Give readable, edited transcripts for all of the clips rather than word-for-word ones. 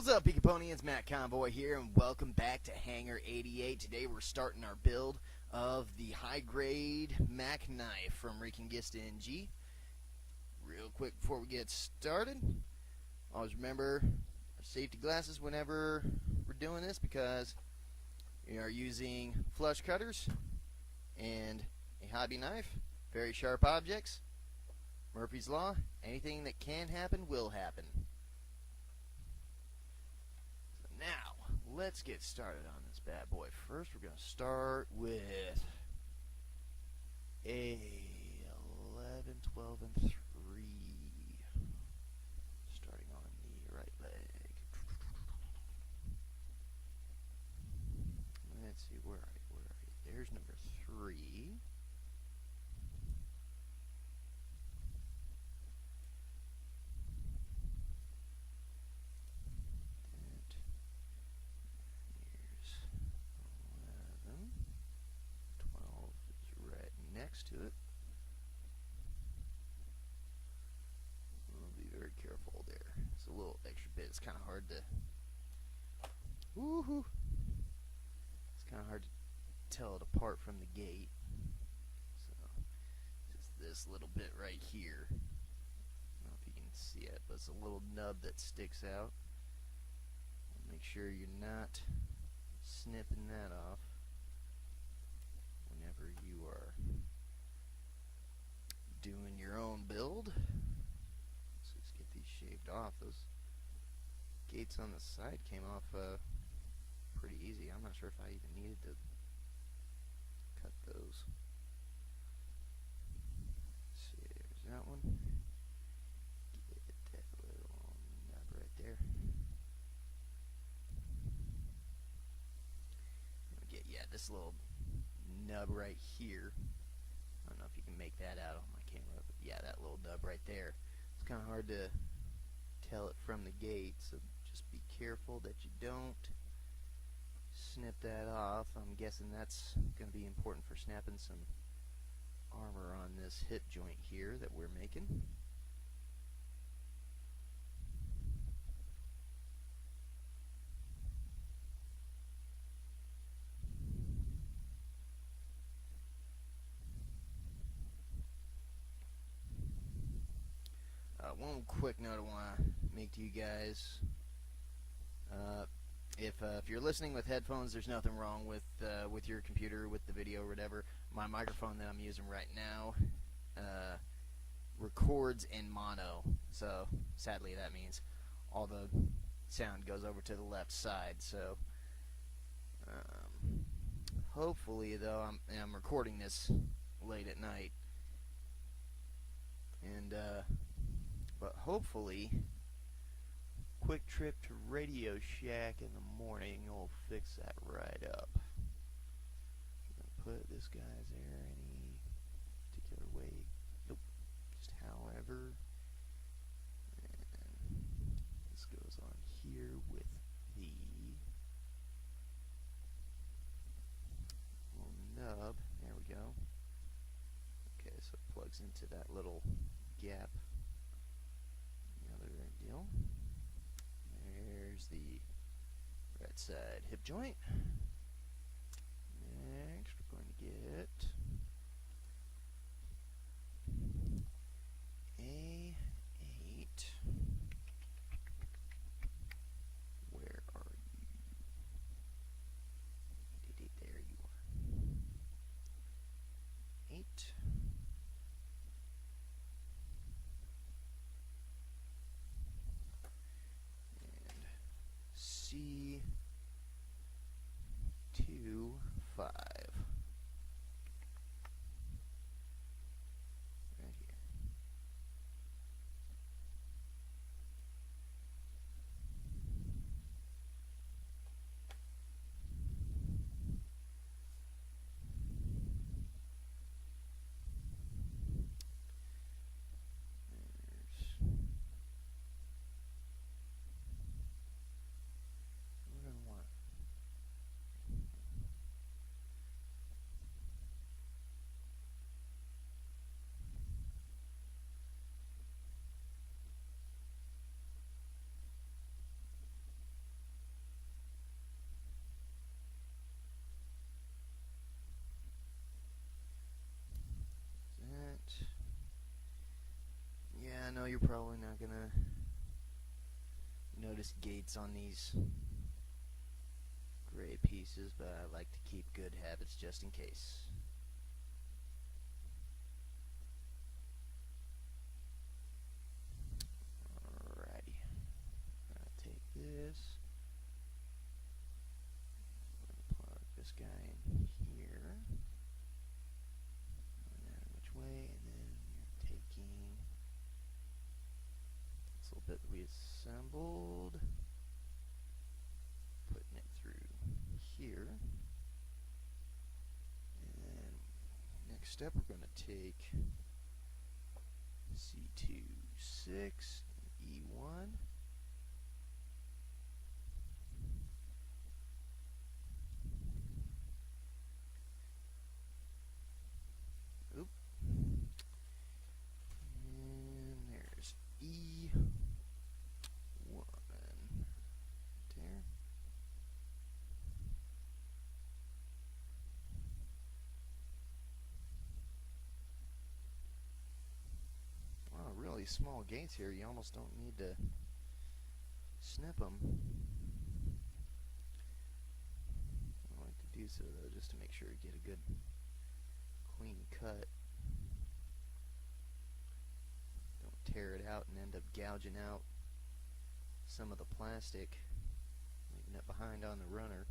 What's up, Peaky Pony? It's Mack Convoy here, and welcome back to Hangar 88. Today we're starting our build of the high-grade Mack knife from Reconquista NG. Real quick before we get started, always remember our safety glasses whenever we're doing this, because we are using flush cutters and a hobby knife, very sharp objects. Murphy's Law, anything that can happen will happen. Now, let's get started on this bad boy. First, we're going to start with a 11, 12, and 3. Starting on the right leg. Let's see, where are you? There's number 3. Next to it. I'll be very careful there. It's a little extra bit. It's kind of hard to. Woohoo! It's kind of hard to tell it apart from the gate. So, just this little bit right here. I don't know if you can see it, but it's a little nub that sticks out. Make sure you're not snipping that off whenever you are doing your own build. Let's just get these shaved off. Those gates on the side came off pretty easy. I'm not sure if I even needed to cut those. Let's see, there's that one. Get that little nub right there. Get, yeah, this little nub right here. I don't know if you can make that out on my camera, but yeah, that little nub right there. It's kind of hard to tell it from the gate, so just be careful that you don't snip that off. I'm guessing that's going to be important for snapping some armor on this hip joint here that we're making. One quick note I want to make to you guys. If you're listening with headphones, there's nothing wrong with your computer, with the video or whatever. My microphone that I'm using right now records in mono, so sadly that means all the sound goes over to the left side. So hopefully, though, I'm recording this late at night, and but hopefully, quick trip to Radio Shack in the morning will fix that right up. I'm going to put this guy's there any particular way. Nope. Just however. And this goes on here with the little nub. There we go. Okay, so it plugs into that little gap. Deal. There's the right side hip joint. Next, we're going to get A8. Where are you? There you are. 8. C you're probably not gonna notice gates on these gray pieces, but I like to keep good habits just in case. Alrighty, I'm gonna take this. I'm gonna plug this guy in here. And then which way? And then you're taking this little bit that we assembled, putting it through here. And next step, we're going to take C26 and E1. Oop. And there's E1 there. Wow, really small gates here. You almost don't need to snip them. I like to do so though, just to make sure you get a good clean cut. Don't tear it out and end up gouging out some of the plastic, leaving it behind on the runner.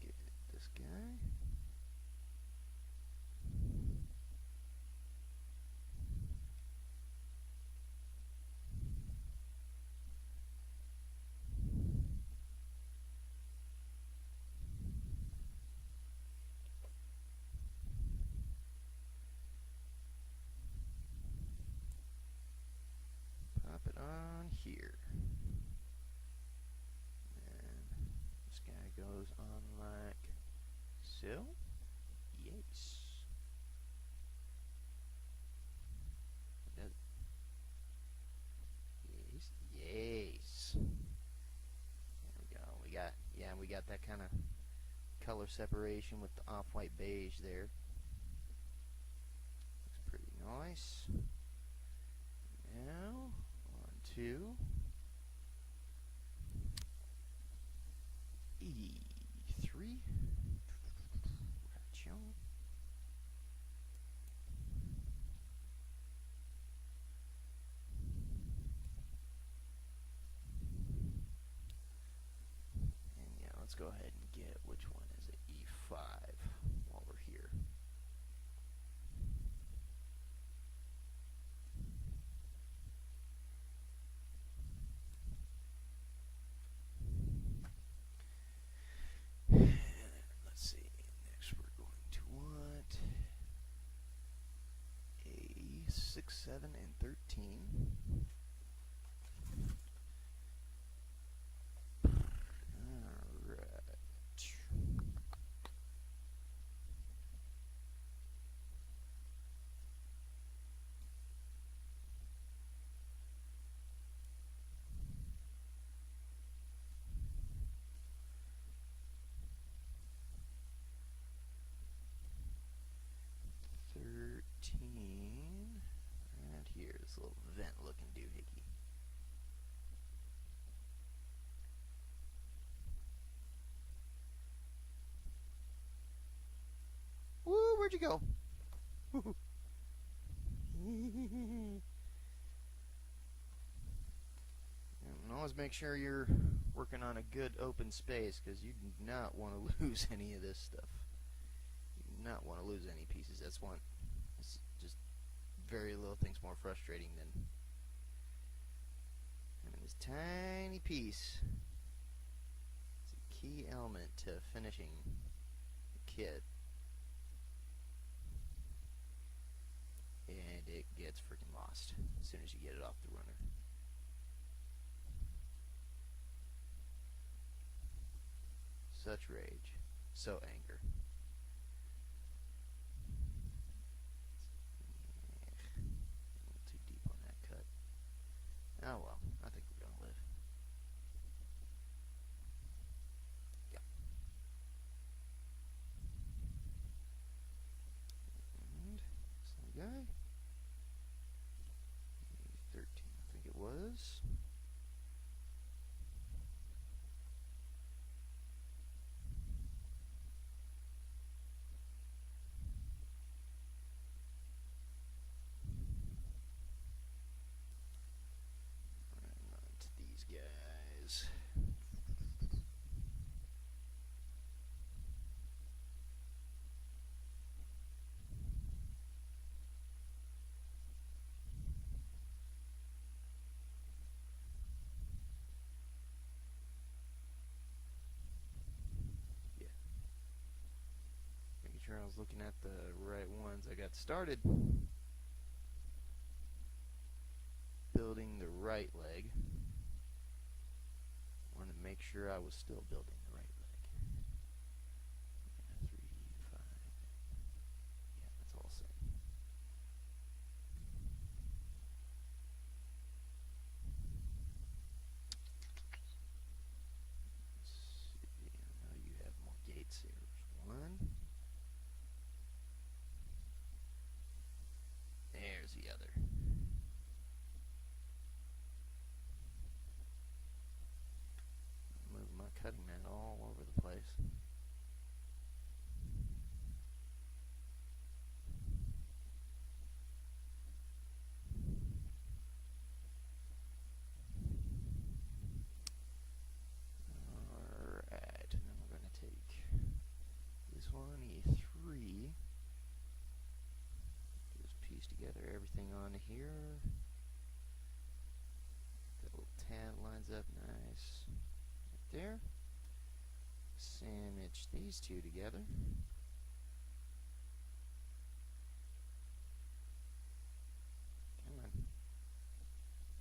Get this guy. Pop it on here. And this guy goes on like so. Yes. Does it? Yes. Yes. There we go. We got that kind of color separation with the off-white beige there. Looks pretty nice. Now on to E3. Right on. And yeah, let's go ahead and get, which one is it? E5 while we're here. Let's see, next we're going to want a 6, 7, and 13. Alright. Right here, this little vent looking doohickey. Woo, where'd you go? And always make sure you're working on a good open space, because you do not want to lose any of this stuff. You do not want to lose any pieces. It's just very little things more frustrating than having this tiny piece. It's a key element to finishing the kit. And it gets freaking lost as soon as you get it off the runner. Such rage, so anger. A little too deep goes. Right on to these guys. Making sure I was looking at the right ones. I got started building the right leg. Wanted to make sure I was still building the right leg. Yeah, 3, 5. Yeah, that's all the same. Let's see. I know you have more gates here. There's one. There's the other. Move my cutting mat all over the place. Alright, and then we're going to take this one, E3. Just piece together everything on here. That little tab lines up nice right there. Sandwich these two together. Come on.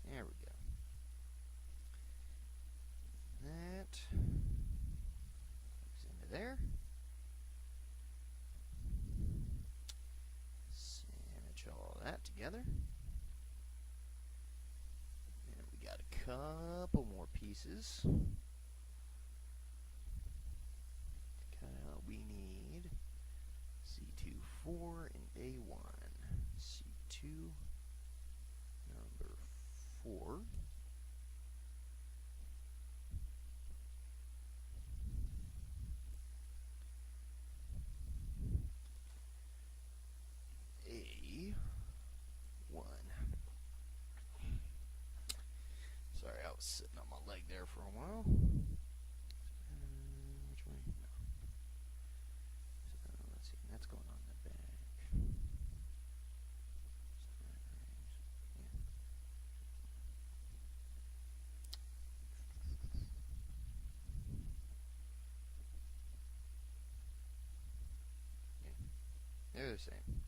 There we go. That goes into there. Sandwich all that together. And we got a couple more pieces. We need C2-4 and A1. C2 number 4. A1. Sorry, I was sitting on my leg there for a while. Which way? No. So let's see. That's going on the back. Yeah. They're the same.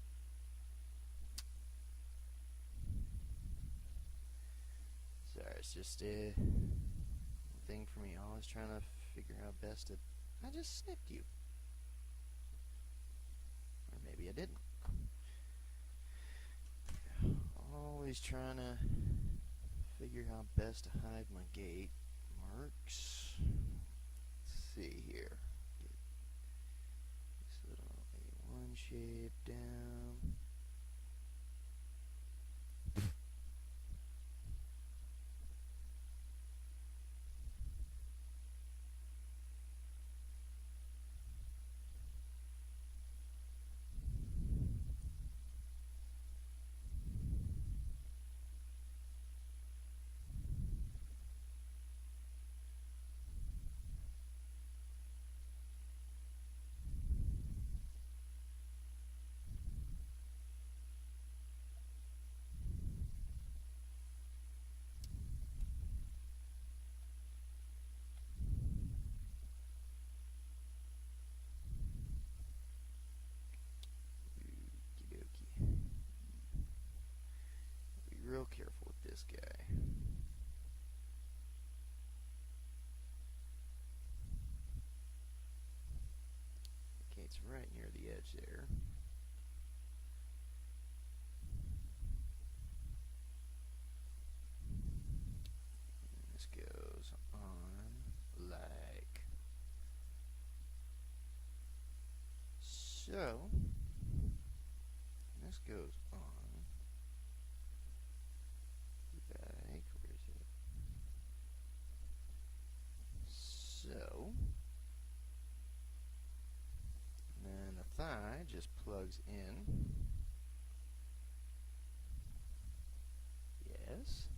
Sorry, it's just a thing for me. Always trying to figure out best to. I just snipped you. Or maybe I didn't. Always trying to figure how best to hide my gate marks. Let's see here. Get this little A1 shape down. Real careful with this guy. Gate's right near the edge there. And this goes on like so. And this goes on like, where's it? things in. Yes.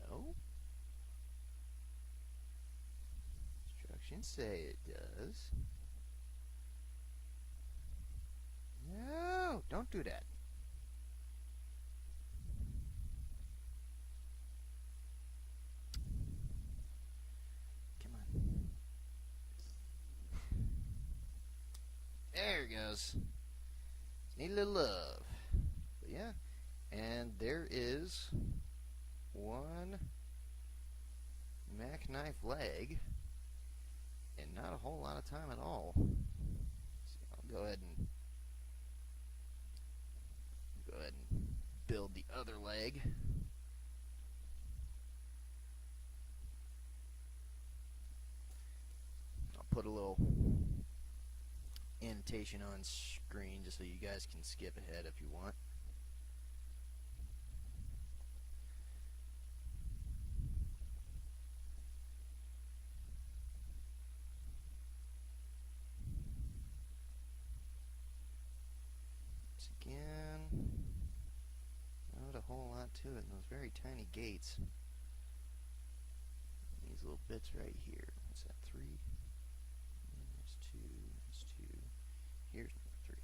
No. Instructions say it does. No, don't do that. Come on. There it goes. Need a little love. But yeah, and there is one Mack knife leg, and not a whole lot of time at all. So I'll go ahead and build the other leg. I'll put a little annotation on screen just so you guys can skip ahead if you want. Once again, not a whole lot to it in those very tiny gates. These little bits right here. What's that, 3? There's 2, there's 2. Here's number 3.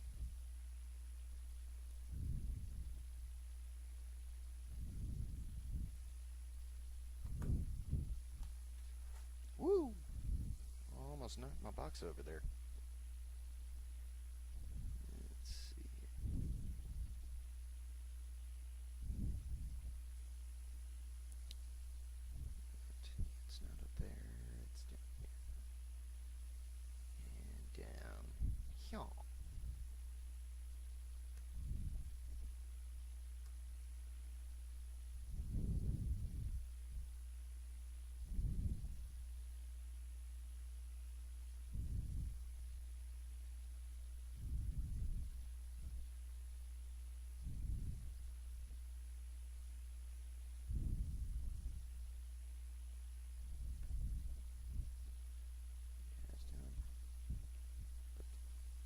Woo! Almost knocked my box over there. Let's see here. It's not up there, it's down here. And down here.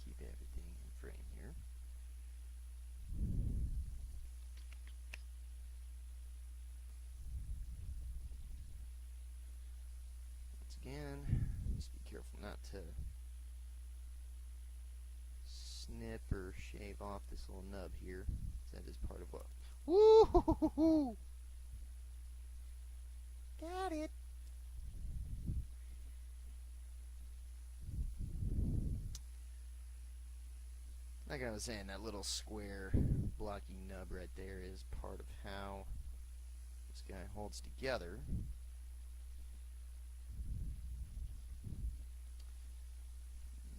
Keep everything in frame here. Once again, just be careful not to snip or shave off this little nub here. That is part of what. Woo! Got it. Like I was saying, that little square blocky nub right there is part of how this guy holds together.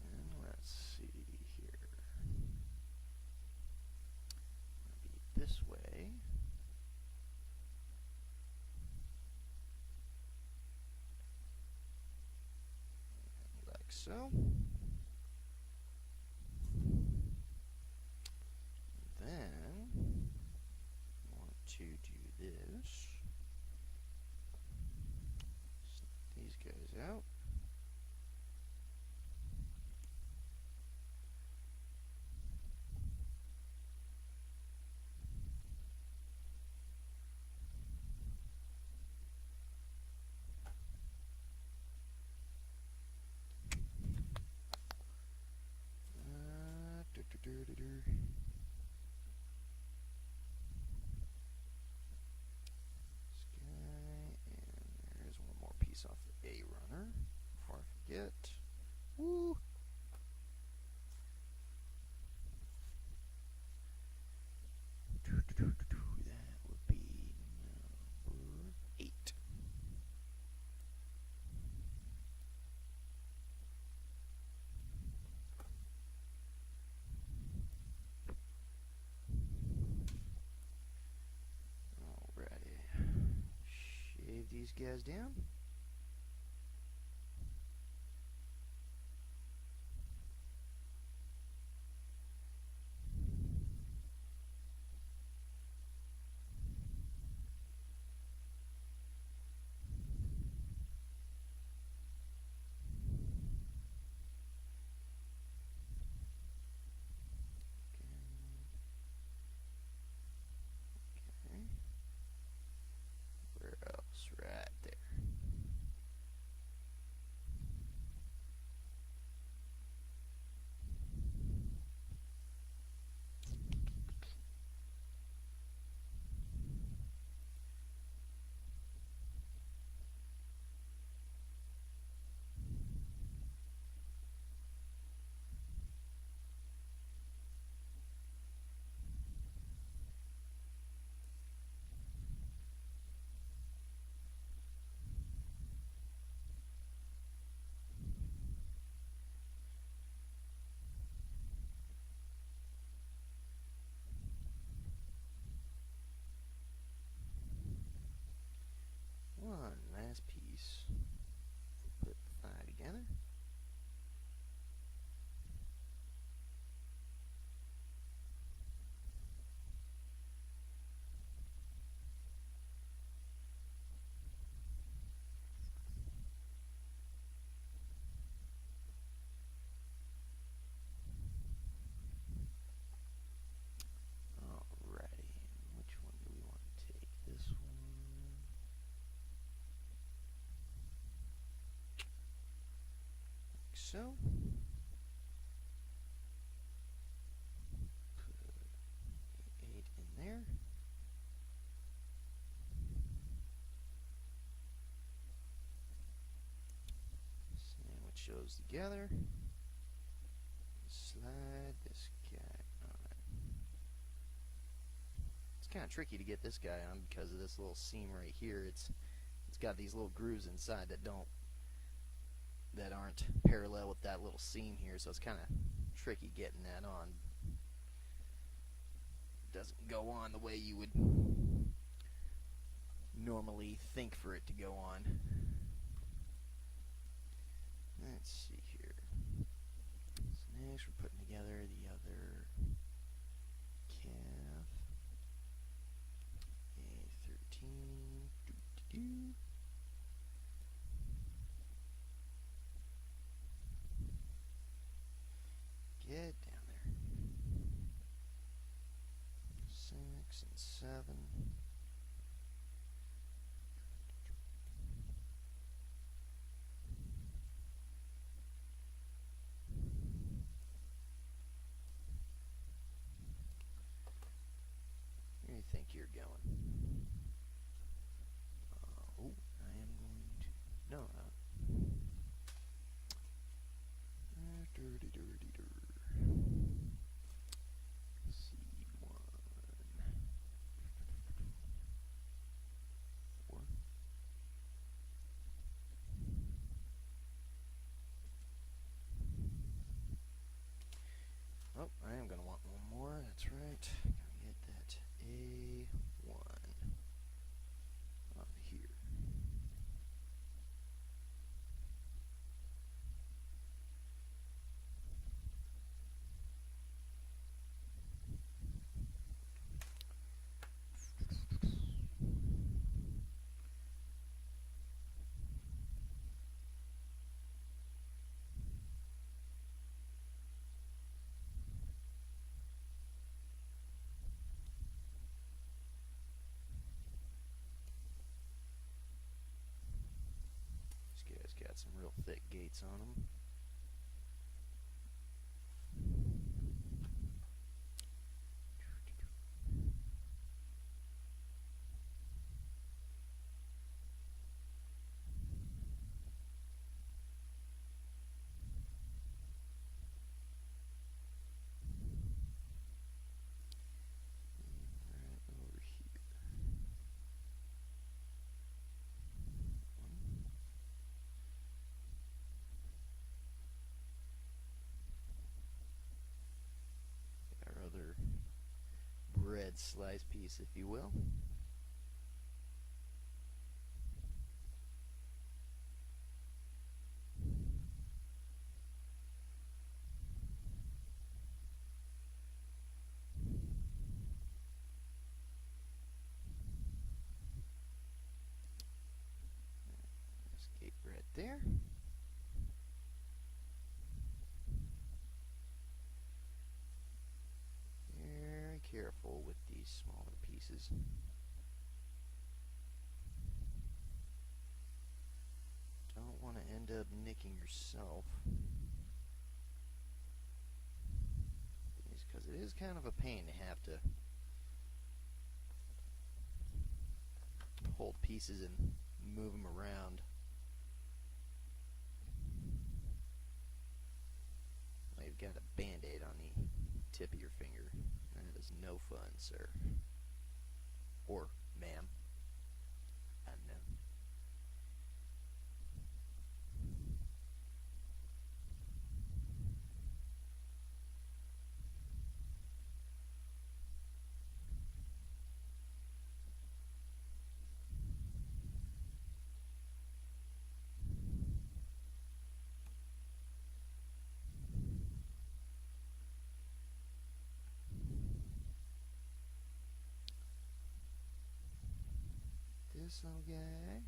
And let's see here. It'll be this way. Like so. These guys out. Off the A runner before I forget. Woo! That would be number 8. Alrighty. Shave these guys down. so. Put 8 in there. Sandwich those together. Slide this guy on. It's kind of tricky to get this guy on because of this little seam right here. It's got these little grooves inside that aren't parallel with that little seam here, so it's kind of tricky getting that on. It doesn't go on the way you would normally think for it to go on. Let's see here. So next we're putting together the other calf. A13. Get down there. 6 and 7. Where do you think you're going? Oh, I am going to. No. Dirty. C1. 4. Oh, I am going to want one more. That's right. Gotta get that A1 on here. These guys got some real thick gates on them. Bread slice piece, if you will. There's gate right there. Very careful with these smaller pieces. Don't want to end up nicking yourself. Because it is kind of a pain to have to hold pieces and move them around. Well, you've got a band-aid on the tip of your finger. That is no fun, sir. Or ma'am. I don't know. This little guy.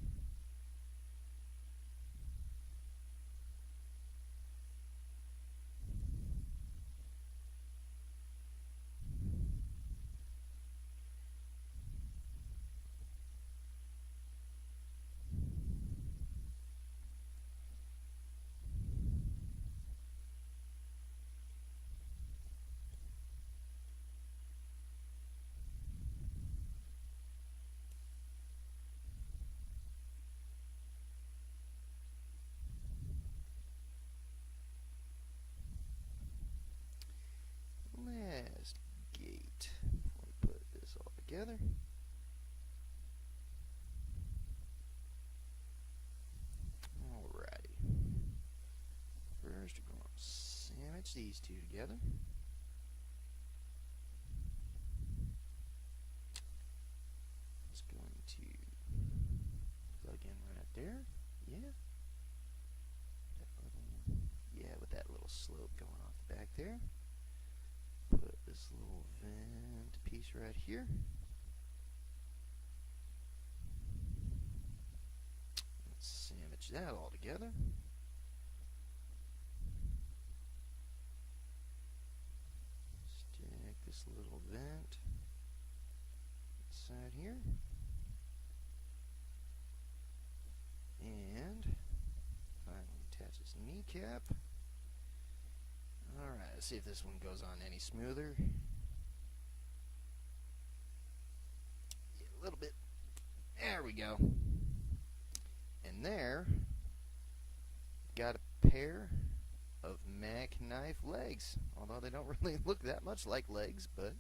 together. Alrighty. First, we're going to sandwich these two together. It's going to plug in right there. Yeah. Yeah, with that little slope going off the back there. Put this little vent piece right here. Let's sandwich that all together. Stick this little vent inside here. And finally attach this kneecap. Alright, let's see if this one goes on any smoother. Yeah, a little bit. There we go. And there, got a pair of Mack knife legs. Although they don't really look that much like legs, but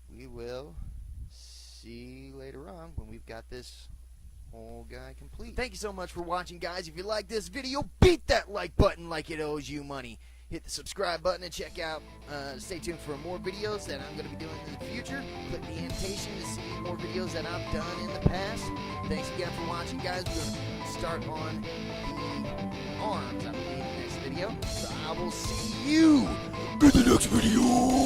we will see later on when we've got this whole guy complete. Thank you so much for watching, guys. If you like this video, beat that like button like it owes you money. Hit the subscribe button and check out, stay tuned for more videos that I'm going to be doing in the future. Click the annotation to see more videos that I've done in the past. Thanks again for watching, guys. We're going to start on the arms, I believe, in the next video. So I will see you in the next video.